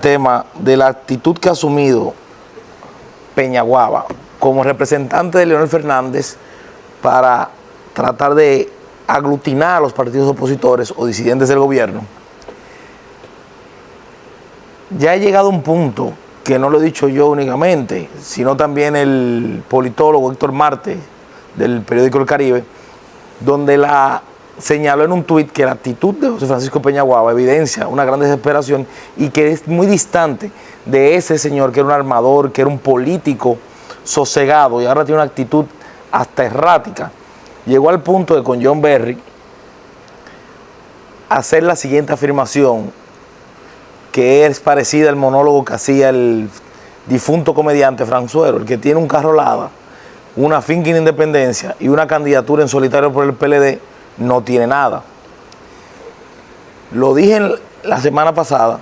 Tema de la actitud que ha asumido Peñaguaba como representante de Leonel Fernández para tratar de aglutinar a los partidos opositores o disidentes del gobierno. Ya ha llegado a un punto que no lo he dicho yo únicamente, sino también el politólogo Héctor Marte del periódico El Caribe, donde señaló en un tuit que la actitud de José Francisco Peñaguaba evidencia una gran desesperación y que es muy distante de ese señor que era un armador, que era un político sosegado y ahora tiene una actitud hasta errática. Llegó al punto de con John Berry hacer la siguiente afirmación, que es parecida al monólogo que hacía el difunto comediante Frank Suero, el que tiene un carro Lada, una finca en Independencia y una candidatura en solitario por el PLD, no tiene nada. Lo dije la semana pasada,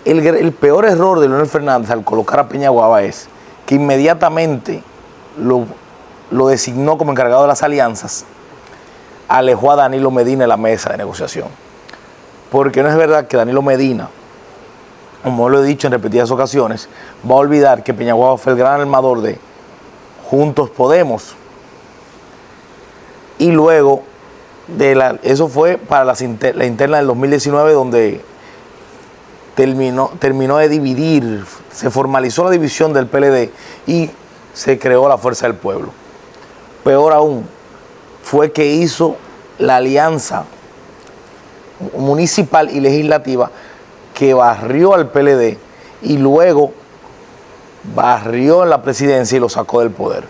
el peor error de Leonel Fernández al colocar a Peñaguaba es que inmediatamente lo designó como encargado de las alianzas, alejó a Danilo Medina de la mesa de negociación. Porque no es verdad que Danilo Medina, como lo he dicho en repetidas ocasiones, va a olvidar que Peñaguaba fue el gran armador de Juntos Podemos. Y luego, eso fue para la interna del 2019, donde terminó de dividir, se formalizó la división del PLD y se creó la Fuerza del Pueblo. Peor aún, fue que hizo la alianza municipal y legislativa que barrió al PLD y luego barrió en la presidencia y lo sacó del poder.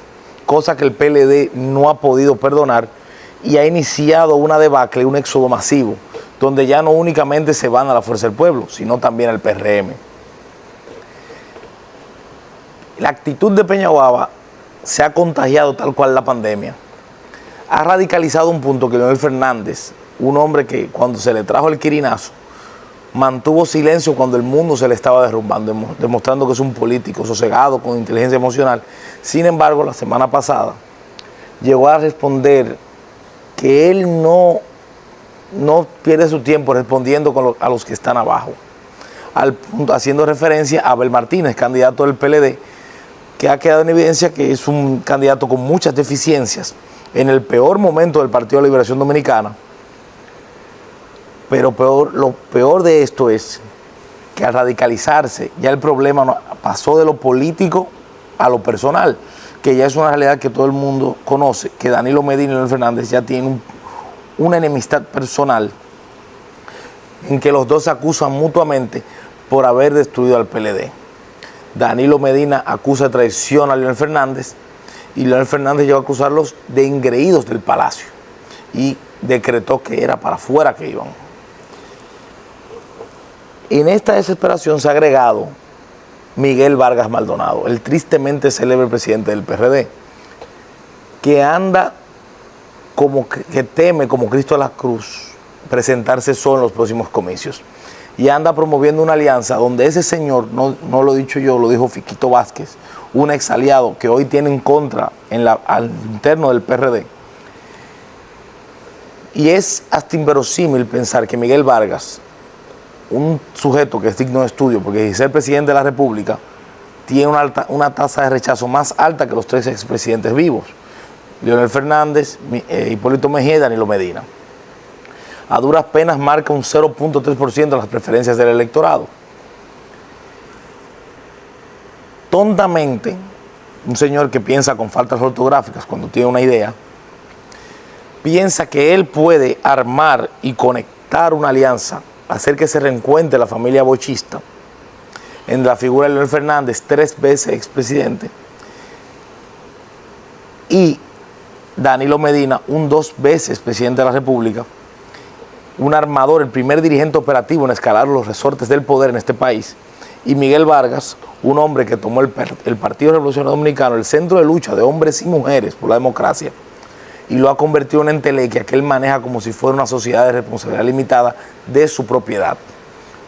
Cosa que el PLD no ha podido perdonar y ha iniciado una debacle, un éxodo masivo, donde ya no únicamente se van a la Fuerza del Pueblo, sino también al PRM. La actitud de Peñaguaba se ha contagiado tal cual la pandemia. Ha radicalizado un punto que Leonel Fernández, un hombre que cuando se le trajo el quirinazo, mantuvo silencio cuando el mundo se le estaba derrumbando, demostrando que es un político sosegado, con inteligencia emocional. Sin embargo, la semana pasada llegó a responder que él no pierde su tiempo respondiendo a los que están abajo, haciendo referencia a Abel Martínez, candidato del PLD, que ha quedado en evidencia que es un candidato con muchas deficiencias en el peor momento del Partido de Liberación Dominicana. Pero lo peor de esto es que al radicalizarse ya el problema pasó de lo político a lo personal, que ya es una realidad que todo el mundo conoce, que Danilo Medina y Leonel Fernández ya tienen una enemistad personal en que los dos se acusan mutuamente por haber destruido al PLD. Danilo Medina acusa de traición a Leonel Fernández y Leonel Fernández llegó a acusarlos de engreídos del palacio y decretó que era para afuera que iban. En esta desesperación se ha agregado Miguel Vargas Maldonado, el tristemente célebre presidente del PRD, que anda que teme como Cristo a la cruz presentarse solo en los próximos comicios y anda promoviendo una alianza donde ese señor, no lo he dicho yo, lo dijo Fiquito Vázquez, un ex aliado que hoy tiene en contra al interno del PRD. Y es hasta inverosímil pensar que Miguel Vargas, un sujeto que es digno de estudio, porque ser presidente de la República tiene una tasa de rechazo más alta que los tres expresidentes vivos, Leonel Fernández, Hipólito Mejía y Danilo Medina. A duras penas marca un 0.3% de las preferencias del electorado. Tontamente, un señor que piensa con faltas ortográficas cuando tiene una idea, piensa que él puede armar y conectar una alianza, hacer que se reencuentre la familia bochista en la figura de Leonel Fernández, 3 veces expresidente, y Danilo Medina, 2 veces presidente de la República, un armador, el primer dirigente operativo en escalar los resortes del poder en este país, y Miguel Vargas, un hombre que tomó el Partido Revolucionario Dominicano, el centro de lucha de hombres y mujeres por la democracia, y lo ha convertido en una entelequia que él maneja como si fuera una sociedad de responsabilidad limitada de su propiedad.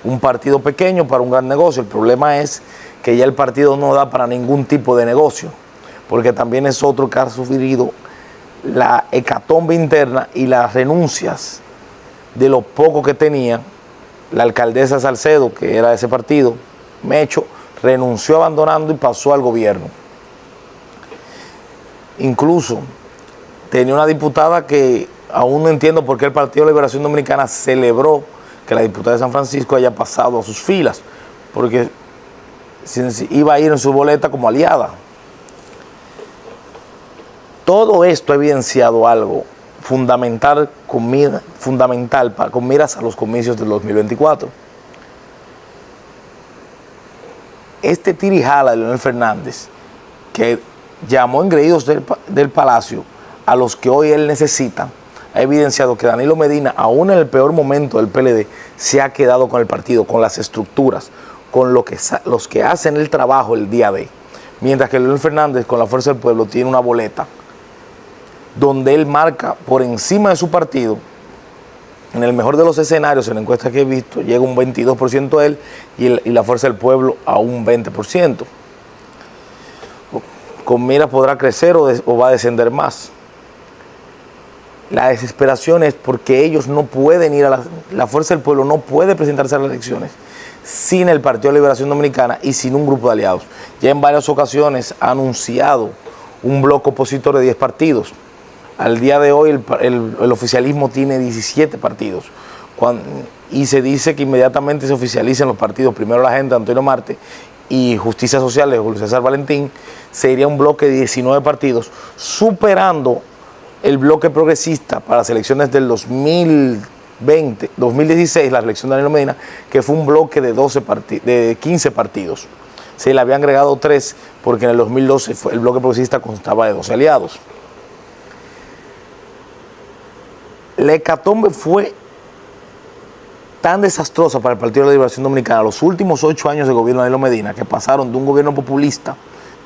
Un partido pequeño para un gran negocio. El problema es que ya el partido no da para ningún tipo de negocio, porque también es otro que ha sufrido la hecatombe interna y las renuncias de lo poco que tenía la alcaldesa Salcedo, que era de ese partido, Mecho, renunció abandonando y pasó al gobierno. Incluso tenía una diputada que aún no entiendo por qué el Partido de Liberación Dominicana celebró que la diputada de San Francisco haya pasado a sus filas, porque iba a ir en su boleta como aliada. Todo esto ha evidenciado algo fundamental con miras a los comicios del 2024. Este tirijala de Leonel Fernández, que llamó engreídos del Palacio a los que hoy él necesita, ha evidenciado que Danilo Medina, aún en el peor momento del PLD, se ha quedado con el partido, con las estructuras, con los que hacen el trabajo el día de. Mientras que Leonel Fernández, con la Fuerza del Pueblo, tiene una boleta donde él marca por encima de su partido. En el mejor de los escenarios, en la encuesta que he visto, llega un 22% él y la Fuerza del Pueblo a un 20%. Con miras podrá crecer o va a descender más. La desesperación es porque ellos no pueden ir la Fuerza del Pueblo no puede presentarse a las elecciones sin el Partido de Liberación Dominicana y sin un grupo de aliados. Ya en varias ocasiones ha anunciado un bloque opositor de 10 partidos. Al día de hoy el oficialismo tiene 17 partidos. Y se dice que inmediatamente se oficialicen los partidos, primero la gente de Antonio Marte y Justicia Social de Julio César Valentín, sería un bloque de 19 partidos, superando el bloque progresista para las elecciones del 2016, la elección de Danilo Medina, que fue un bloque de 15 partidos. Se le habían agregado 3 porque en el 2012 el bloque progresista constaba de 12 aliados. La hecatombe fue tan desastrosa para el Partido de la Liberación Dominicana los últimos 8 años de gobierno de Danilo Medina, que pasaron de un gobierno populista,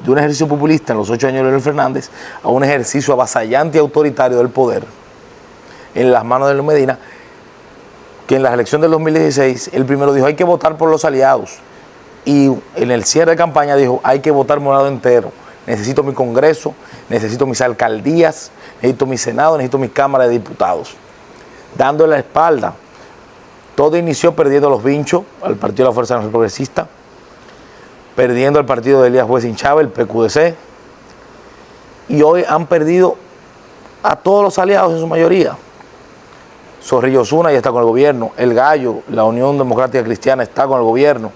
de un ejercicio populista en los 8 años de Leonel Fernández, a un ejercicio avasallante y autoritario del poder en las manos de Danilo Medina, que en la elección del 2016, él primero dijo, hay que votar por los aliados, y en el cierre de campaña dijo, hay que votar morado entero, necesito mi Congreso, necesito mis alcaldías, necesito mi Senado, necesito mi Cámara de Diputados, dándole la espalda. Todo inició perdiendo los vinchos al Partido de la Fuerza Nacional Progresista, perdiendo al partido de Elías Juez Chávez, el PQDC, y hoy han perdido a todos los aliados en su mayoría. Zorrillo Zuna ya está con el gobierno, El Gallo, la Unión Democrática Cristiana está con el gobierno.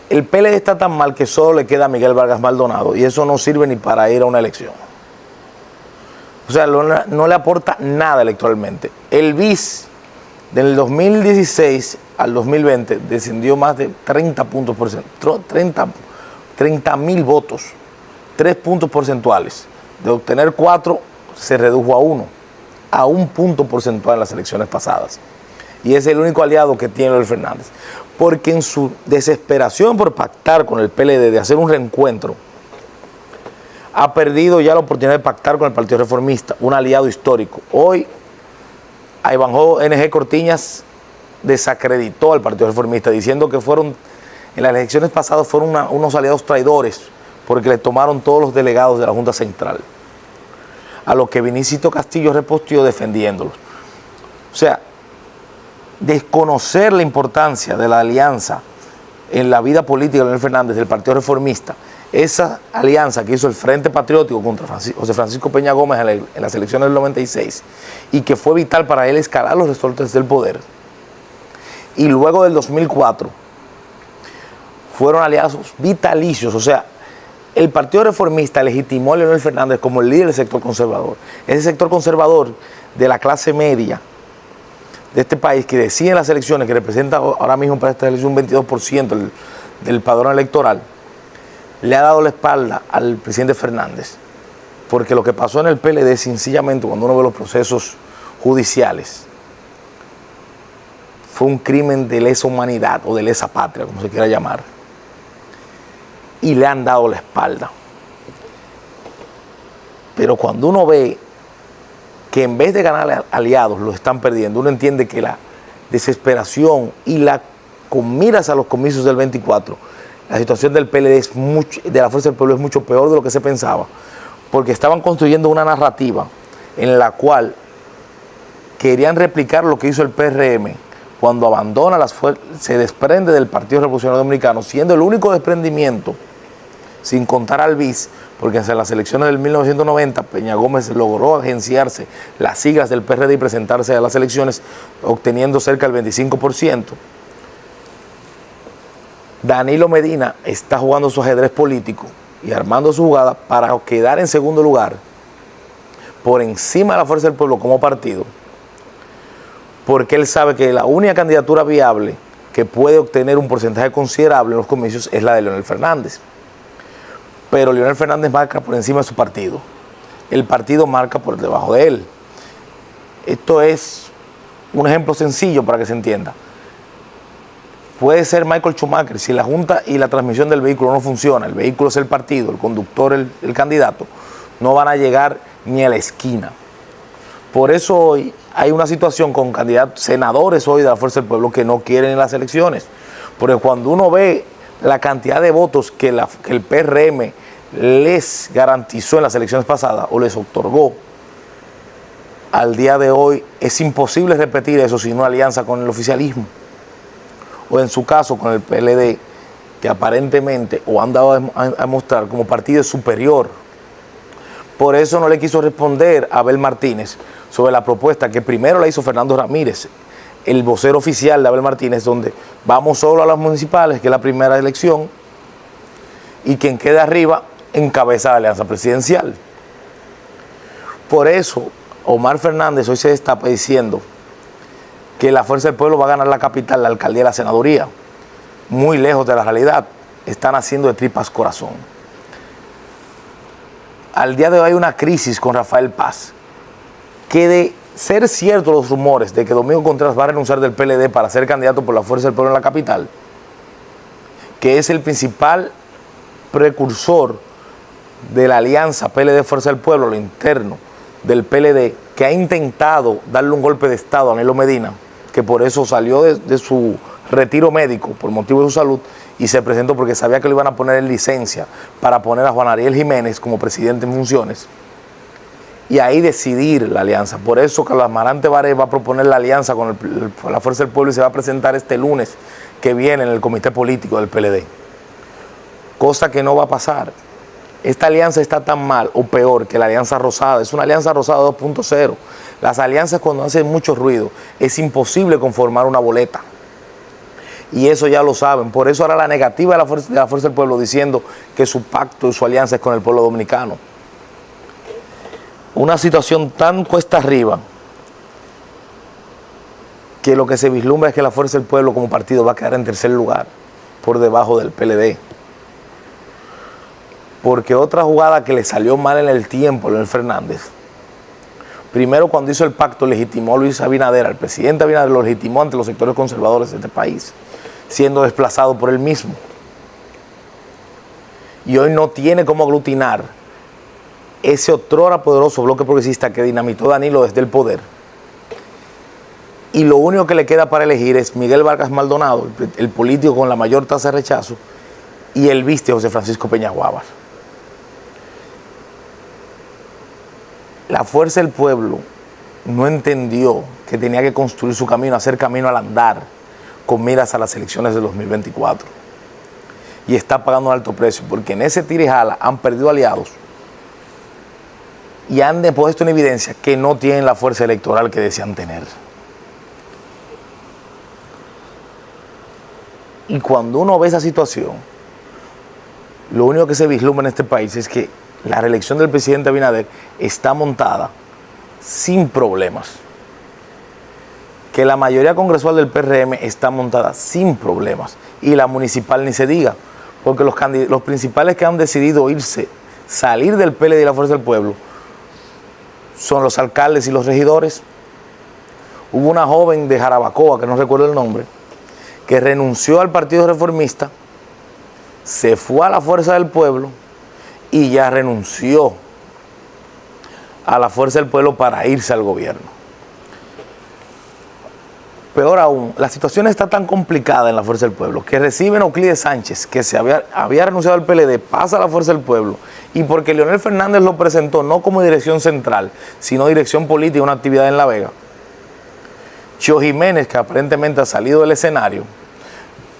El PLD está tan mal que solo le queda a Miguel Vargas Maldonado y eso no sirve ni para ir a una elección. O sea, no le aporta nada electoralmente. El BIS del 2016 al 2020 descendió más de 30 puntos porcentuales, 30.000 votos, 3 puntos porcentuales. De obtener 4 se redujo a 1 punto porcentual en las elecciones pasadas. Y es el único aliado que tiene Leonel Fernández. Porque en su desesperación por pactar con el PLD, de hacer un reencuentro, ha perdido ya la oportunidad de pactar con el Partido Reformista, un aliado histórico. Hoy, Ivanhoe NG Cortiñas desacreditó al Partido Reformista, diciendo que en las elecciones pasadas fueron unos aliados traidores, porque le tomaron todos los delegados de la Junta Central. A lo que Vinicito Castillo reposteó defendiéndolos. O sea, desconocer la importancia de la alianza en la vida política de Leonel Fernández del Partido Reformista, esa alianza que hizo el Frente Patriótico contra José Francisco Peña Gómez en las elecciones del 96 y que fue vital para él escalar los resortes del poder, y luego del 2004 fueron aliados vitalicios. O sea, el Partido Reformista legitimó a Leonel Fernández como el líder del sector conservador, ese sector conservador de la clase media de este país que decide en las elecciones, que representa ahora mismo para esta elección un 22% del padrón electoral, le ha dado la espalda al presidente Fernández, porque lo que pasó en el PLD, sencillamente, cuando uno ve los procesos judiciales, fue un crimen de lesa humanidad o de lesa patria, como se quiera llamar, y le han dado la espalda. Pero cuando uno ve que en vez de ganar aliados los están perdiendo, uno entiende que la desesperación y con miras a los comicios del 24, la situación del PLD de la Fuerza del Pueblo es mucho peor de lo que se pensaba, porque estaban construyendo una narrativa en la cual querían replicar lo que hizo el PRM cuando abandona se desprende del Partido Revolucionario Dominicano, siendo el único desprendimiento, sin contar al BIS, porque en las elecciones del 1990 Peña Gómez logró agenciarse las siglas del PRD y presentarse a las elecciones obteniendo cerca del 25%. Danilo Medina está jugando su ajedrez político y armando su jugada para quedar en segundo lugar por encima de la Fuerza del Pueblo como partido, porque él sabe que la única candidatura viable que puede obtener un porcentaje considerable en los comicios es la de Leonel Fernández. Pero Leonel Fernández marca por encima de su partido. El partido marca por debajo de él. Esto es un ejemplo sencillo para que se entienda. Puede ser Michael Schumacher, si la junta y la transmisión del vehículo no funciona, el vehículo es el partido, el conductor el candidato, no van a llegar ni a la esquina. Por eso hoy hay una situación con candidatos, senadores hoy de la Fuerza del Pueblo que no quieren en las elecciones. Porque cuando uno ve la cantidad de votos que el PRM les garantizó en las elecciones pasadas o les otorgó, al día de hoy es imposible repetir eso sin una alianza con el oficialismo. O en su caso con el PLD, que aparentemente o han dado a mostrar como partido superior. Por eso no le quiso responder a Abel Martínez sobre la propuesta que primero la hizo Fernando Ramírez, el vocero oficial de Abel Martínez, donde vamos solo a las municipales, que es la primera elección, y quien quede arriba encabeza la alianza presidencial. Por eso Omar Fernández hoy se destapa diciendo que la Fuerza del Pueblo va a ganar la capital, la alcaldía y la senaduría. Muy lejos de la realidad. Están haciendo de tripas corazón. Al día de hoy hay una crisis con Rafael Paz, que de ser cierto los rumores de que Domingo Contreras va a renunciar del PLD para ser candidato por la Fuerza del Pueblo en la capital, que es el principal precursor de la alianza PLD-Fuerza del Pueblo, lo interno del PLD, que ha intentado darle un golpe de estado a Danilo Medina, que por eso salió de su retiro médico por motivo de su salud y se presentó porque sabía que lo iban a poner en licencia para poner a Juan Ariel Jiménez como presidente en funciones y ahí decidir la alianza. Por eso Carlos Amarante Baré va a proponer la alianza con la Fuerza del Pueblo y se va a presentar este lunes que viene en el comité político del PLD, cosa que no va a pasar. Esta alianza está tan mal o peor que la alianza rosada. Es una alianza rosada 2.0. Las alianzas cuando hacen mucho ruido es imposible conformar una boleta. Y eso ya lo saben. Por eso ahora la negativa de la Fuerza del Pueblo diciendo que su pacto y su alianza es con el pueblo dominicano. Una situación tan cuesta arriba que lo que se vislumbra es que la Fuerza del Pueblo como partido va a quedar en tercer lugar por debajo del PLD. Porque otra jugada que le salió mal en el tiempo a Leonel Fernández, primero cuando hizo el pacto legitimó a Luis Abinader, al presidente Abinader lo legitimó ante los sectores conservadores de este país, siendo desplazado por él mismo. Y hoy no tiene cómo aglutinar ese otrora poderoso bloque progresista que dinamitó Danilo desde el poder. Y lo único que le queda para elegir es Miguel Vargas Maldonado, el político con la mayor tasa de rechazo, y el viste José Francisco Peña Guávar. La Fuerza del Pueblo no entendió que tenía que construir su camino, hacer camino al andar, con miras a las elecciones de 2024. Y está pagando un alto precio, porque en ese tira y jala han perdido aliados y han puesto en evidencia que no tienen la fuerza electoral que desean tener. Y cuando uno ve esa situación, lo único que se vislumbra en este país es que la reelección del presidente Abinader está montada sin problemas. Que la mayoría congresual del PRM está montada sin problemas. Y la municipal ni se diga. Porque los principales que han decidido salir del PLD y la Fuerza del Pueblo, son los alcaldes y los regidores. Hubo una joven de Jarabacoa, que no recuerdo el nombre, que renunció al Partido Reformista, se fue a la Fuerza del Pueblo y ya renunció a la Fuerza del Pueblo para irse al gobierno. Peor aún, la situación está tan complicada en la Fuerza del Pueblo que reciben a Euclides Sánchez, que había renunciado al PLD, pasa a la Fuerza del Pueblo, y porque Leonel Fernández lo presentó no como dirección central, sino dirección política, una actividad en La Vega, Chio Jiménez, que aparentemente ha salido del escenario,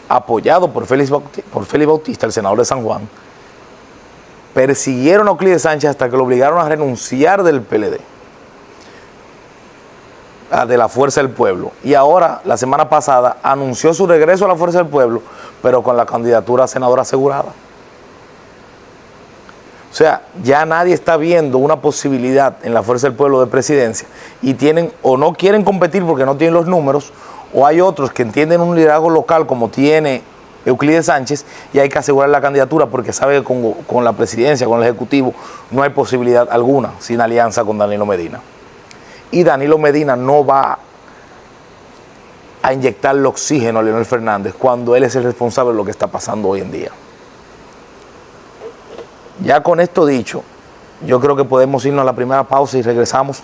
apoyado por Félix Bautista, el senador de San Juan, persiguieron a Euclides Sánchez hasta que lo obligaron a renunciar del PLD, de la Fuerza del Pueblo. Y ahora, la semana pasada, anunció su regreso a la Fuerza del Pueblo, pero con la candidatura a senador asegurada. O sea, ya nadie está viendo una posibilidad en la Fuerza del Pueblo de presidencia y tienen o no quieren competir porque no tienen los números, o hay otros que entienden un liderazgo local como tiene Euclides Sánchez y hay que asegurar la candidatura porque sabe que con la presidencia, con el Ejecutivo, no hay posibilidad alguna sin alianza con Danilo Medina. Y Danilo Medina no va a inyectarle oxígeno a Leonel Fernández cuando él es el responsable de lo que está pasando hoy en día. Ya con esto dicho, yo creo que podemos irnos a la primera pausa y regresamos.